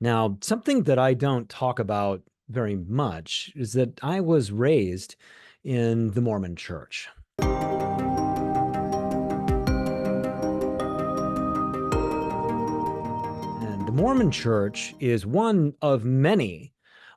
Now, something that I don't talk about very much is that I was raised in the Mormon church. And the Mormon church is one of many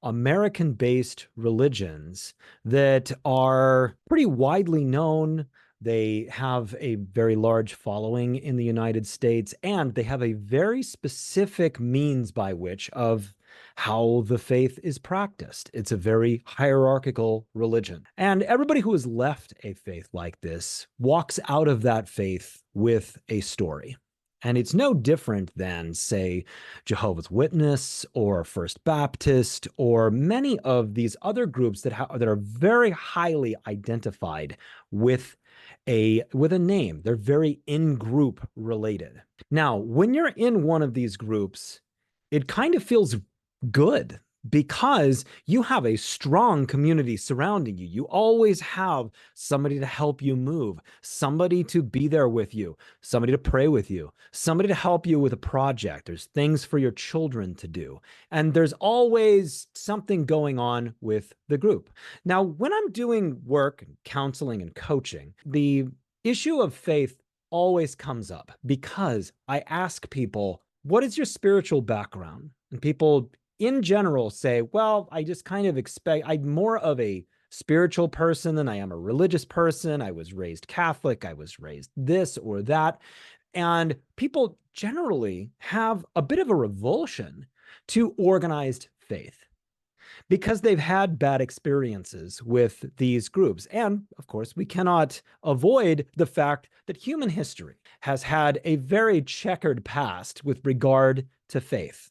American-based religions that are pretty widely known. They have a very large following in the United States, and they have a very specific means by which of how the faith is practiced. It's a very hierarchical religion. And everybody who has left a faith like this walks out of that faith with a story. And it's no different than, say, Jehovah's Witness or First Baptist or many of these other groups that are very highly identified with a name. They're very in-group related. Now, when you're in one of these groups, it kind of feels good because you have a strong community surrounding you. You always have somebody to help you move, somebody to be there with you, somebody to pray with you, somebody to help you with a project. There's things for your children to do. And there's always something going on with the group. Now, when I'm doing work, and counseling, and coaching, the issue of faith always comes up because I ask people, what is your spiritual background? And people in general say, well, I just kind of expect, I'm more of a spiritual person than I am a religious person. I was raised Catholic. I was raised this or that. And people generally have a bit of a revulsion to organized faith because they've had bad experiences with these groups. And of course, we cannot avoid the fact that human history has had a very checkered past with regard to faith.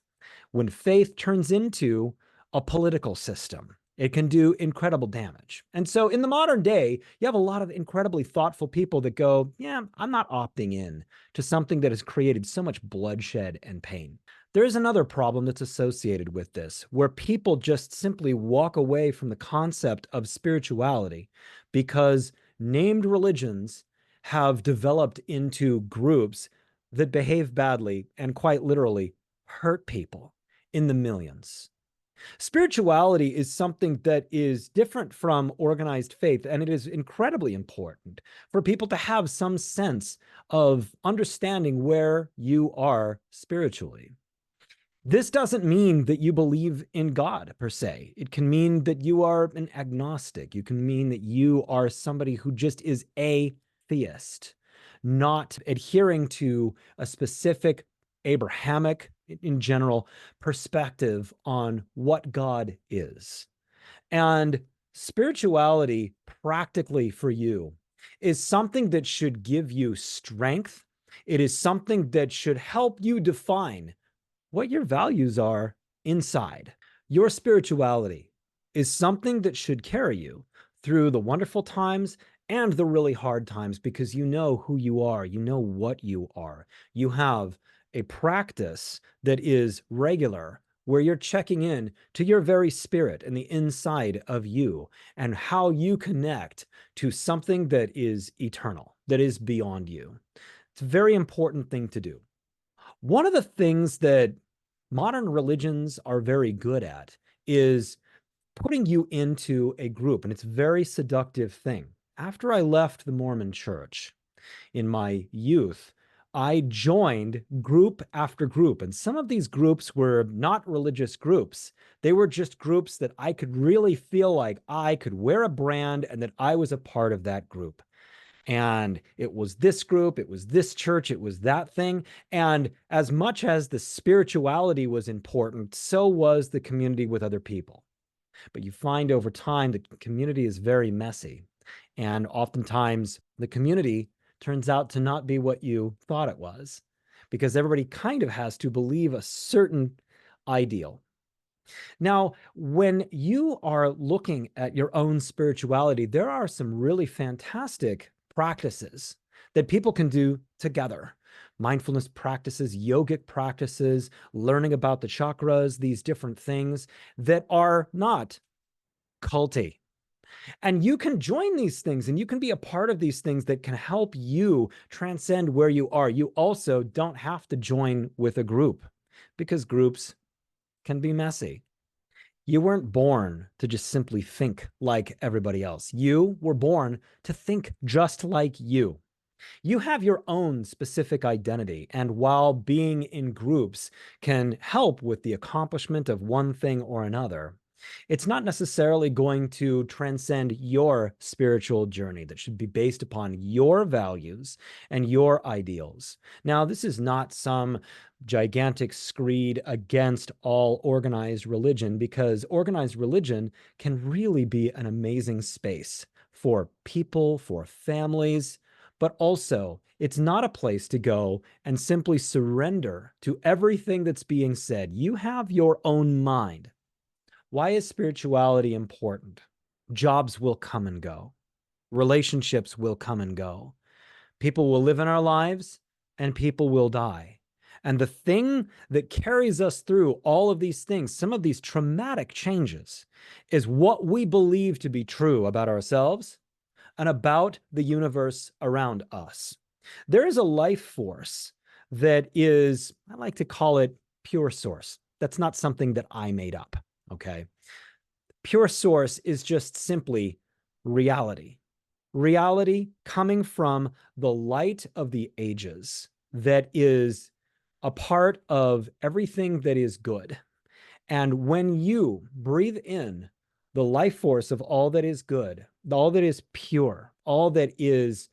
When faith turns into a political system, it can do incredible damage. And so in the modern day, you have a lot of incredibly thoughtful people that go, yeah, I'm not opting in to something that has created so much bloodshed and pain. There is another problem that's associated with this, where people just simply walk away from the concept of spirituality because named religions have developed into groups that behave badly and quite literally hurt people in the millions. Spirituality is something that is different from organized faith, and it is incredibly important for people to have some sense of understanding where you are spiritually. This doesn't mean that you believe in God per se. It can mean that you are an agnostic. You can mean that you are somebody who just is a theist, not adhering to a specific Abrahamic, in general, perspective on what God is. And spirituality, practically for you, is something that should give you strength. It is something that should help you define what your values are inside. Your spirituality is something that should carry you through the wonderful times and the really hard times because you know who you are, you know what you are. You have a practice that is regular where you're checking in to your very spirit and the inside of you and how you connect to something that is eternal, that is beyond you. It's a very important thing to do. One of the things that modern religions are very good at is putting you into a group, and it's a very seductive thing. After I left the Mormon church in my youth, I joined group after group, and some of these groups were not religious groups. They were just groups that I could really feel like I could wear a brand and that I was a part of that group. And it was this group, it was this church, it was that thing. And as much as the spirituality was important, so was the community with other people. But you find over time that community is very messy. And oftentimes the community turns out to not be what you thought it was, because everybody kind of has to believe a certain ideal. Now, when you are looking at your own spirituality, there are some really fantastic practices that people can do together. Mindfulness practices, yogic practices, learning about the chakras, these different things that are not culty. And you can join these things and you can be a part of these things that can help you transcend where you are. You also don't have to join with a group because groups can be messy. You weren't born to just simply think like everybody else. You were born to think just like you. You have your own specific identity, and while being in groups can help with the accomplishment of one thing or another, it's not necessarily going to transcend your spiritual journey that should be based upon your values and your ideals. Now, this is not some gigantic screed against all organized religion, because organized religion can really be an amazing space for people, for families, but also it's not a place to go and simply surrender to everything that's being said. You have your own mind. Why is spirituality important? Jobs will come and go. Relationships will come and go. People will live in our lives and people will die. And the thing that carries us through all of these things, some of these traumatic changes, is what we believe to be true about ourselves and about the universe around us. There is a life force that is, I like to call it pure source. That's not something that I made up, okay? Pure source is just simply reality. Reality coming from the light of the ages that is a part of everything that is good. And when you breathe in the life force of all that is good, all that is pure, all that is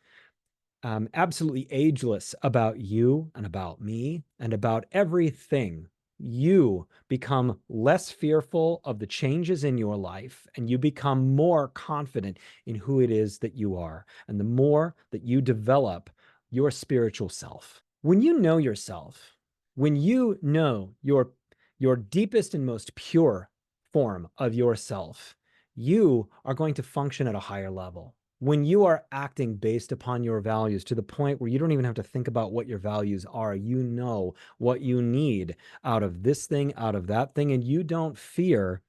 absolutely ageless about you and about me and about everything, you become less fearful of the changes in your life and you become more confident in who it is that you are. And the more that you develop your spiritual self, when you know yourself, when you know your deepest and most pure form of yourself, you are going to function at a higher level. When you are acting based upon your values to the point where you don't even have to think about what your values are, you know what you need out of this thing, out of that thing, and you don't fear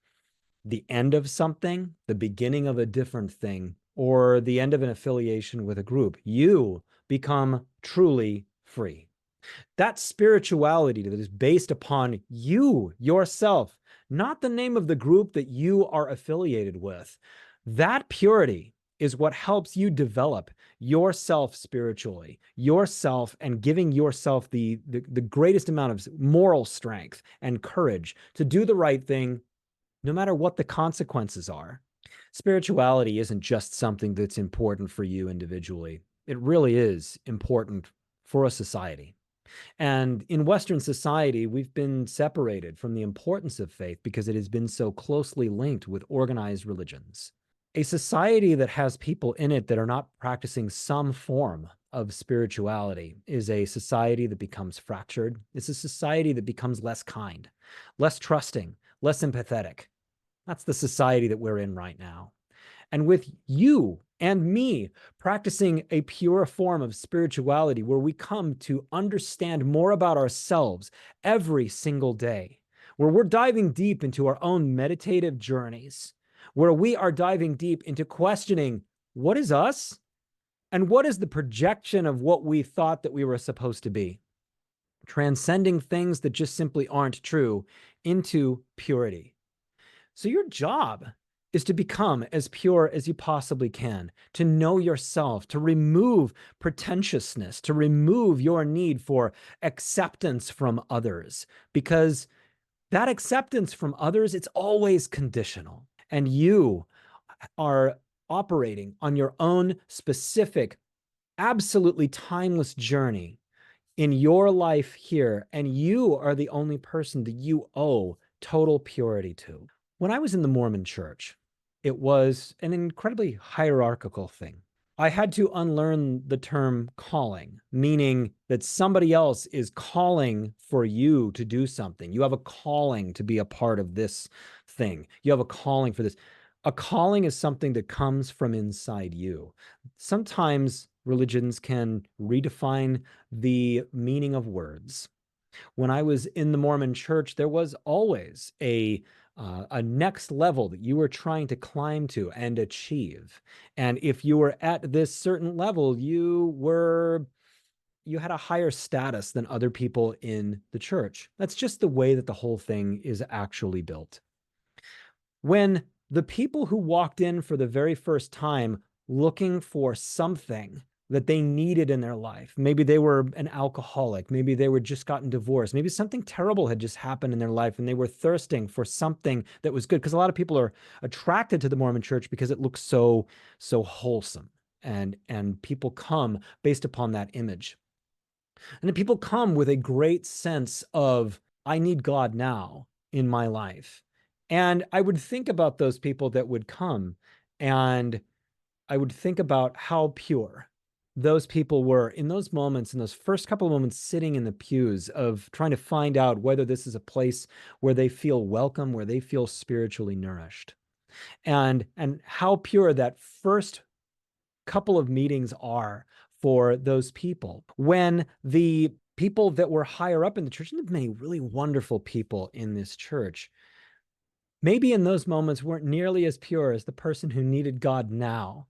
the end of something, the beginning of a different thing, or the end of an affiliation with a group. You become truly free. That spirituality that is based upon you, yourself, not the name of the group that you are affiliated with, that purity is what helps you develop yourself spiritually, yourself, and giving yourself the greatest amount of moral strength and courage to do the right thing, no matter what the consequences are. Spirituality isn't just something that's important for you individually. It really is important for a society. And in Western society, we've been separated from the importance of faith because it has been so closely linked with organized religions. A society that has people in it that are not practicing some form of spirituality is a society that becomes fractured. It's a society that becomes less kind, less trusting, less empathetic. That's the society that we're in right now. And with you and me practicing a pure form of spirituality where we come to understand more about ourselves every single day, where we're diving deep into our own meditative journeys, where we are diving deep into questioning what is us and what is the projection of what we thought that we were supposed to be, transcending things that just simply aren't true into purity. So your job is to become as pure as you possibly can, to know yourself, to remove pretentiousness, to remove your need for acceptance from others, because that acceptance from others, it's always conditional. And you are operating on your own specific, absolutely timeless journey in your life here, and you are the only person that you owe total purity to. When I was in the Mormon church, it was an incredibly hierarchical thing. I had to unlearn the term calling, meaning that somebody else is calling for you to do something. You have a calling to be a part of this thing. You have a calling for this. A calling is something that comes from inside you. Sometimes religions can redefine the meaning of words. When I was in the Mormon church, there was always a next level that you were trying to climb to and achieve. And if you were at this certain level, you had a higher status than other people in the church. That's just the way that the whole thing is actually built. When the people who walked in for the very first time looking for something that they needed in their life, maybe they were an alcoholic, maybe they were just gotten divorced, maybe something terrible had just happened in their life and they were thirsting for something that was good, because a lot of people are attracted to the Mormon church because it looks so wholesome, and people come based upon that image. And then people come with a great sense of, I need God now in my life. And I would think about those people that would come, and I would think about how pure those people were in those moments, in those first couple of moments, sitting in the pews of trying to find out whether this is a place where they feel welcome, where they feel spiritually nourished. And how pure that first couple of meetings are for those people. When the people that were higher up in the church, and many really wonderful people in this church, maybe in those moments weren't nearly as pure as the person who needed God now,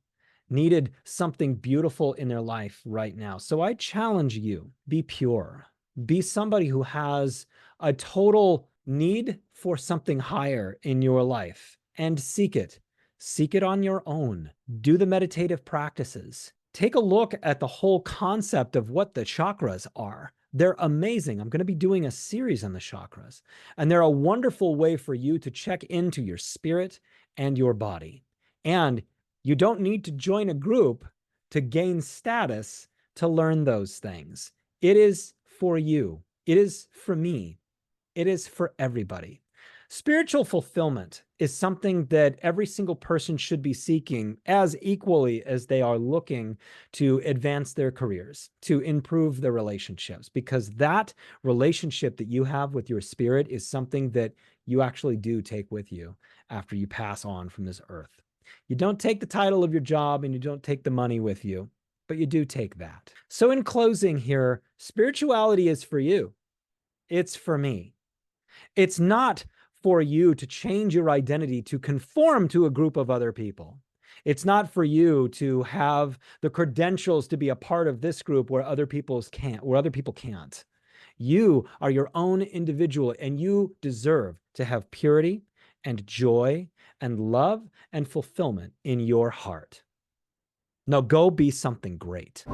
needed something beautiful in their life right now. So I challenge you, be pure. Be somebody who has a total need for something higher in your life, and seek it. Seek it on your own. Do the meditative practices. Take a look at the whole concept of what the chakras are. They're amazing. I'm going to be doing a series on the chakras, and they're a wonderful way for you to check into your spirit and your body. And you don't need to join a group to gain status to learn those things. It is for you. It is for me. It is for everybody. Spiritual fulfillment is something that every single person should be seeking as equally as they are looking to advance their careers, to improve their relationships, because that relationship that you have with your spirit is something that you actually do take with you after you pass on from this earth. You don't take the title of your job and you don't take the money with you, but you do take that. So in closing here, spirituality is for you. It's for me. It's not for you to change your identity to conform to a group of other people. It's not for you to have the credentials to be a part of this group where other people can't. You are your own individual, and you deserve to have purity and joy and love and fulfillment in your heart. Now go be something great.